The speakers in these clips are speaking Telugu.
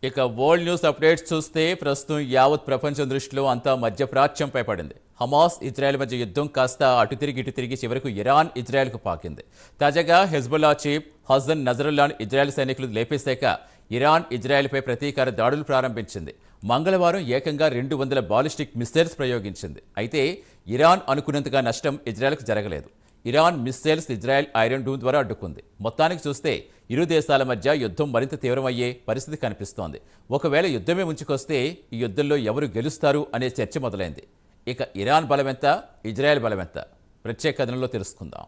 ఇక వరల్డ్ న్యూస్ అప్డేట్స్ చూస్తే ప్రస్తుతం యావత్ ప్రపంచం దృష్టిలో అంతా మధ్యప్రాచ్యంపై పడింది. హమాస్ ఇజ్రాయెల్ మధ్య యుద్ధం కాస్త అటు తిరిగి చివరకు ఇరాన్ ఇజ్రాయెల్కు పాకింది. తాజాగా హెజ్బుల్లా చీఫ్ హసన్ నజరుల్లాను ఇజ్రాయెల్ సైనికులు లేపేశాక ఇరాన్ ఇజ్రాయెల్పై ప్రతీకార దాడులు ప్రారంభించింది. మంగళవారం ఏకంగా 200 బాలిస్టిక్ మిస్సైల్స్ ప్రయోగించింది. అయితే ఇరాన్ అనుకున్నంతగా నష్టం ఇజ్రాయెల్కు జరగలేదు. ఇరాన్ మిస్సైల్స్ ఇజ్రాయెల్ ఐరన్ డూమ్ ద్వారా అడ్డుకుంది. మొత్తానికి చూస్తే ఇరు దేశాల మధ్య యుద్ధం మరింత తీవ్రమయ్యే పరిస్థితి కనిపిస్తోంది. ఒకవేళ యుద్ధమే ముంచుకొస్తే ఈ యుద్ధంలో ఎవరు గెలుస్తారు అనే చర్చ మొదలైంది. ఇక ఇరాన్ బలమెంత, ఇజ్రాయెల్ బలమెంత ప్రత్యేక కథనంలో తెలుసుకుందాం.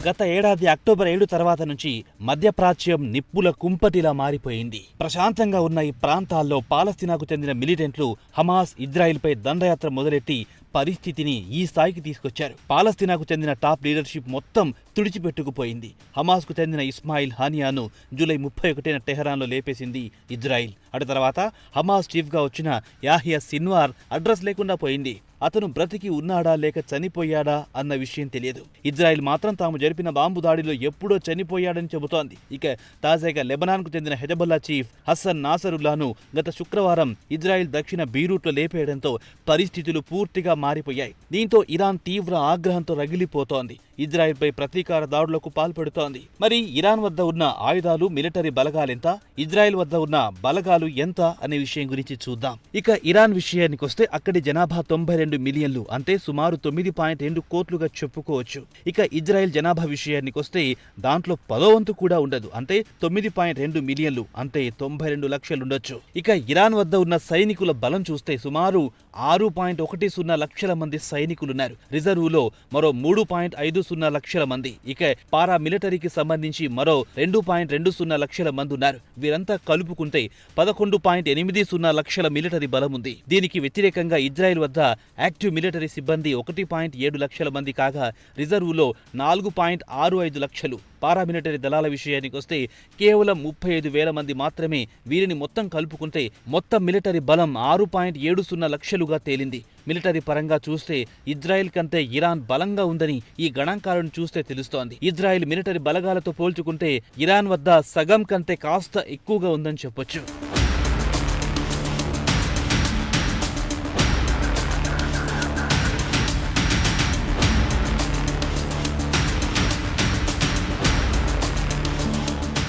గత ఏడాది అక్టోబర్ 7 తర్వాత నుంచి మధ్యప్రాచ్యం నిప్పుల కుంపటిలా మారిపోయింది. ప్రశాంతంగా ఉన్న ఈ ప్రాంతాల్లో పాలస్తీనాకు చెందిన మిలిటెంట్లు హమాస్ ఇజ్రాయిల్పై దండయాత్ర మొదలెట్టి పరిస్థితిని ఈ స్థాయికి తీసుకొచ్చారు. పాలస్తీనాకు చెందిన టాప్ లీడర్షిప్ మొత్తం తుడిచిపెట్టుకుపోయింది. హమాస్కు చెందిన ఇస్మాయిల్ హానియాను జూలై 31న టెహరాన్లో లేపేసింది ఇజ్రాయిల్. అటు తర్వాత హమాస్ చీఫ్గా వచ్చిన యాహియా సిన్వార్ అడ్రస్ లేకుండా పోయింది. అతను బ్రతికి ఉన్నాడా లేక చనిపోయాడా అన్న విషయం తెలియదు. ఇజ్రాయిల్ మాత్రం తాము జరిపిన బాంబు దాడిలో ఎప్పుడో చనిపోయాడని చెబుతోంది. ఇక తాజాగా లెబనాన్కు చెందిన హెజబుల్లా చీఫ్ హసన్ నాసరుల్లాను గత శుక్రవారం ఇజ్రాయిల్ దక్షిణ బీరూట్లో లేపేయడంతో పరిస్థితులు పూర్తిగా మారిపోయాయి. దీంతో ఇరాన్ తీవ్ర ఆగ్రహంతో రగిలిపోతోంది. ఇజ్రాయిల్పై ప్రతీకార దాడులకు పాల్పడుతోంది. మరి ఇరాన్ వద్ద ఉన్న ఆయుధాలు, మిలిటరీ బలగాలెంత, ఇజ్రాయిల్ వద్ద ఉన్న బలగాలు ఎంత అనే విషయం గురించి చూద్దాం. ఇక ఇరాన్ విషయానికొస్తే అక్కడి జనాభా 92 మిలియన్లు, అంటే సుమారు 9.2 కోట్లుగా చెప్పుకోవచ్చు. ఇక ఇజ్రాయెల్ జనాభా విషయానికొస్తే దాంట్లో 10వ వంతు కూడా ఉండదు, అంటే 9.2 మిలియన్లు, అంటే 92 లక్షలుండొచ్చు. ఇక ఇరాన్ వద్ద ఉన్న సైనికుల బలం చూస్తే సుమారు 6.10 లక్షల మంది సైనికులున్నారు. రిజర్వులో మరో 3.50 లక్షల మంది, ఇక పారా మిలిటరీకి సంబంధించి మరో 2.20 లక్షల మంది ఉన్నారు. వీరంతా కలుపుకుంటే 11.80 లక్షల మిలిటరీ బలం ఉంది. దీనికి వ్యతిరేకంగా ఇజ్రాయెల్ వద్ద యాక్టివ్ మిలిటరీ సిబ్బంది 1.7 లక్షల మంది కాగా రిజర్వులో 4.65 లక్షలు. పారామిలిటరీ దళాల విషయానికి వస్తే కేవలం 35,000 మంది మాత్రమే. వీరిని మొత్తం కలుపుకుంటే మొత్తం మిలిటరీ బలం 6.70 లక్షలుగా తేలింది. మిలిటరీ పరంగా చూస్తే ఇజ్రాయెల్ కంటే ఇరాన్ బలంగా ఉందని ఈ గణాంకాలను చూస్తే తెలుస్తోంది. ఇజ్రాయెల్ మిలిటరీ బలగాలతో పోల్చుకుంటే ఇరాన్ వద్ద సగం కంటే కాస్త ఎక్కువగా ఉందని చెప్పొచ్చు.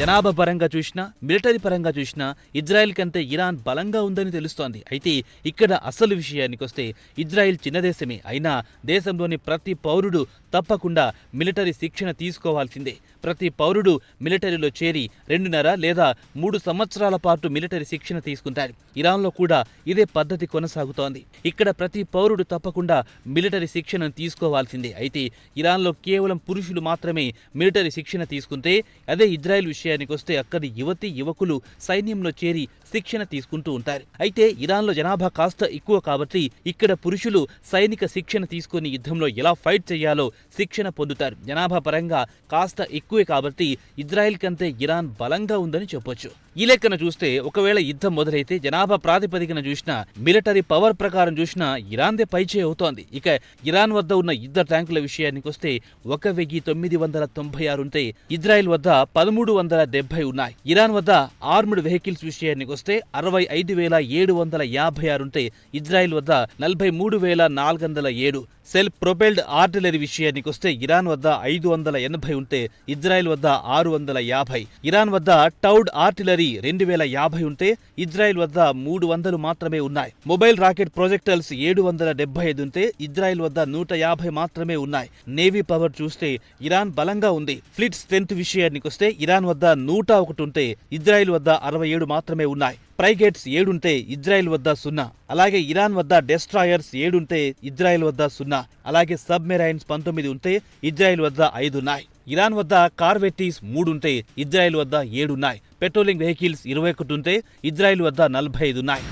జనాభా పరంగా చూసినా, మిలిటరీ పరంగా చూసినా ఇజ్రాయెల్ కంటే ఇరాన్ బలంగా ఉందని తెలుస్తోంది. అయితే ఇక్కడ అసలు విషయానికొస్తే ఇజ్రాయెల్ చిన్న దేశమే అయినా దేశంలోని ప్రతి పౌరుడు తప్పకుండా మిలిటరీ శిక్షణ తీసుకోవాల్సిందే. ప్రతి పౌరుడు మిలిటరీలో చేరి 2.5 లేదా 3 సంవత్సరాల పాటు మిలిటరీ శిక్షణ తీసుకుంటారు. ఇరాన్లో కూడా ఇదే పద్ధతి కొనసాగుతోంది. ఇక్కడ ప్రతి పౌరుడు తప్పకుండా మిలిటరీ శిక్షణను తీసుకోవాల్సిందే. అయితే ఇరాన్లో కేవలం పురుషులు మాత్రమే మిలిటరీ శిక్షణ తీసుకుంటే, అదే ఇజ్రాయెల్ విషయానికొస్తే అక్కడి యువతీ యువకులు సైన్యంలో చేరి శిక్షణ తీసుకుంటూ ఉంటారు. అయితే ఇరాన్లో జనాభా కాస్త ఎక్కువ కాబట్టి ఇక్కడ పురుషులు సైనిక శిక్షణ తీసుకుని యుద్ధంలో ఎలా ఫైట్ చేయాలో శిక్షణ పొందుతారు. జనాభా పరంగా కాస్త ఎక్కువే కాబట్టి ఇజ్రాయెల్ కంటే ఇరాన్ బలంగా ఉందని చెప్పొచ్చు. ఈ లెక్కన చూస్తే ఒకవేళ యుద్ధం మొదలైతే జనాభా ప్రాతిపదికన చూసినా, మిలిటరీ పవర్ ప్రకారం చూసినా ఇరాన్దే పైచే అవుతోంది. ఇక ఇరాన్ వద్ద ఉన్న యుద్ధ ట్యాంకుల విషయానికి వస్తే 1996 ఉంటే ఇజ్రాయెల్ వద్ద 1370 ఉన్నాయి. ఇరాన్ వద్ద ఆర్మ్డ్ వెహికల్స్ విషయానికి వస్తే 65,756 ఉంటే ఇజ్రాయెల్ వద్ద 43,407. సెల్ఫ్ ప్రొపెల్డ్ ఆర్టిలరీ విషయానికి వస్తే ఇరాన్ వద్ద 580 ఉంటే ఇజ్రాయెల్ వద్ద 650. ఇరాన్ వద్ద టౌడ్ ఆర్టిలరీ 2050 ఉంటే ఇజ్రాయెల్ వద్ద 300 మాత్రమే ఉన్నాయి. మొబైల్ రాకెట్ ప్రొజెక్టల్స్ 775 ఉంటే ఇజ్రాయెల్ వద్ద 150 మాత్రమే ఉన్నాయి. నేవీ పవర్ చూస్తే ఇరాన్ బలంగా ఉంది. ఫ్లీట్ స్ట్రెంత్ విషయానికి వస్తే ఇరాన్ వద్ద 101 ఉంటే ఇజ్రాయెల్ వద్ద 67 మాత్రమే ఉన్నాయి. ఫ్రైగేట్స్ 7 ఉంటే ఇజ్రాయెల్ వద్ద 0. అలాగే ఇరాన్ వద్ద డెస్ట్రాయర్స్ 7 ఉంటే ఇజ్రాయెల్ వద్ద 0. అలాగే సబ్మెరైన్స్ 19 ఉంటే ఇజ్రాయెల్ వద్ద 5 ఉన్నాయి. ఇరాన్ వద్ద కార్వెట్టీస్ 3 ఉంటే ఇజ్రాయెల్ వద్ద 7 ఉన్నాయి. పెట్రోలింగ్ వెహికల్స్ 21 ఉంటే ఇజ్రాయెల్ వద్ద 45 ఉన్నాయి.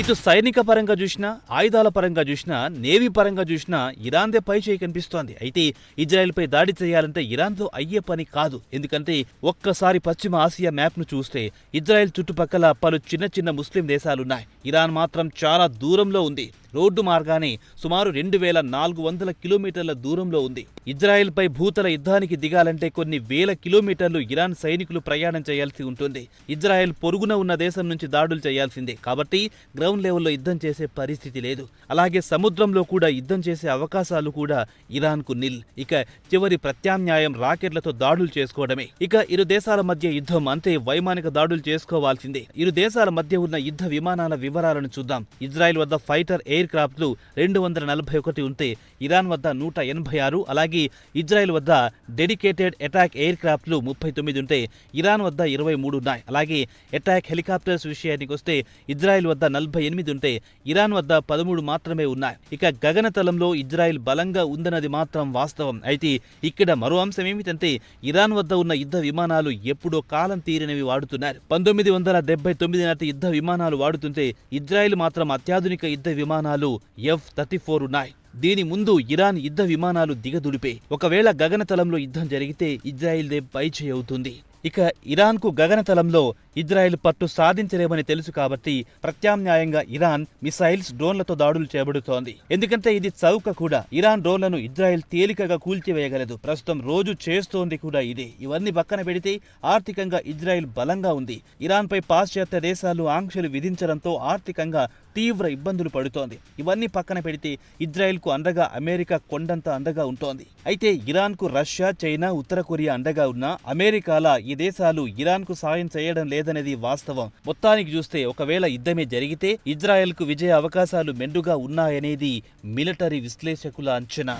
ఇటు సైనిక పరంగా చూసినా, ఆయుధాల పరంగా చూసినా, నేవీ పరంగా చూసినా ఇరాన్దే పై చేయి కనిపిస్తోంది. అయితే ఇజ్రాయెల్పై దాడి చేయాలంటే ఇరాన్తో అయ్యే పని కాదు. ఎందుకంటే ఒక్కసారి పశ్చిమ ఆసియా మ్యాప్ను చూస్తే ఇజ్రాయెల్ చుట్టుపక్కల పలు చిన్న చిన్న ముస్లిం దేశాలున్నాయి. ఇరాన్ మాత్రం చాలా దూరంలో ఉంది. రోడ్డు మార్గానే సుమారు 2400 కిలోమీటర్ల దూరంలో ఉంది. ఇజ్రాయెల్పై భూతల యుద్ధానికి దిగాలంటే కొన్ని వేల కిలోమీటర్లు ఇరాన్ సైనికులు ప్రయాణం చేయాల్సి ఉంటుంది. ఇజ్రాయెల్ పొరుగున ఉన్న దేశం నుంచి దాడులు చేయాల్సిందే. కాబట్టి గ్రౌండ్ లెవెల్లో యుద్ధం చేసే పరిస్థితి లేదు. అలాగే సముద్రంలో కూడా యుద్ధం చేసే అవకాశాలు కూడా ఇరాన్కు నిల్. ఇక చివరి ప్రత్యామ్నాయం రాకెట్లతో దాడులు చేసుకోవడమే. ఇక ఇరు దేశాల మధ్య యుద్ధం అంటే వైమానిక దాడులు చేసుకోవాల్సిందే. ఇరు దేశాల మధ్య ఉన్న యుద్ధ విమానాల వివరాలను చూద్దాం. ఇజ్రాయెల్ వద్ద ఫైటర్ ఎయిర్ క్రాఫ్ట్లు 241 ఉంటే ఇరాన్ వద్ద 186, అలాగే ఇజ్రాయెల్ వద్ద డెడికేటెడ్ అటాక్ ఎయిర్ క్రాఫ్ట్లు 39 ఉంటే ఇరాన్ వద్ద 23 ఉన్నాయి. అలాగే అటాక్ హెలికాప్టర్స్ విషయానికి వస్తే ఇజ్రాయెల్ వద్ద 48 ఉంటే ఇరాన్ వద్ద 13 మాత్రమే ఉన్నాయి. ఇక గగనతలంలో ఇజ్రాయెల్ బలంగా ఉందన్నది మాత్రం వాస్తవం. అయితే ఇక్కడ మరో అంశం ఏమిటంటే ఇరాన్ వద్ద ఉన్న యుద్ధ విమానాలు ఎప్పుడో కాలం తీరినవి వాడుతున్నారు. 1979 నాటి యుద్ధ విమానాలు వాడుతుంటే ఇజ్రాయెల్ మాత్రం అత్యాధునిక యుద్ధ విమానాలు F-34 ఉన్నాయి. దీని ముందు ఇరాన్ యుద్ధ విమానాలు దిగదుడిపే. ఒకవేళ గగనతలంలో యుద్ధం జరిగితే ఇజ్రాయెల్దే పైచేయి అవుతుంది. ఇక ఇరాన్కు గగనతలంలో ఇజ్రాయెల్ పట్టు సాధించలేమని తెలుసు కాబట్టి ప్రత్యామ్నాయంగా ఇరాన్ మిసైల్స్, డ్రోన్లతో దాడులు చేపడుతోంది. ఎందుకంటే ఇది చౌక కూడా. ఇరాన్ డ్రోన్లను ఇజ్రాయెల్ తేలికగా కూల్చివేయగలదు. ప్రస్తుతం రోజు చేస్తోంది కూడా ఇదే. ఇవన్నీ పక్కన పెడితే ఆర్థికంగా ఇజ్రాయెల్ బలంగా ఉంది. ఇరాన్పై పాశ్చాత్య దేశాలు ఆంక్షలు విధించడంతో ఆర్థికంగా తీవ్ర ఇబ్బందులు పడుతోంది. ఇవన్నీ పక్కన పెడితే ఇజ్రాయెల్కు అండగా అమెరికా కొండంత అండగా ఉంటోంది. అయితే ఇరాన్కు రష్యా, చైనా, ఉత్తర కొరియా అండగా ఉన్నా అమెరికాల ఈ దేశాలు ఇరాన్కు సాయం చేయడం లేదనేది వాస్తవం. మొత్తానికి చూస్తే ఒకవేళ యుద్ధమే జరిగితే ఇజ్రాయెల్కు విజయ అవకాశాలు మెండుగా ఉన్నాయనేది మిలిటరీ విశ్లేషకుల అంచనా.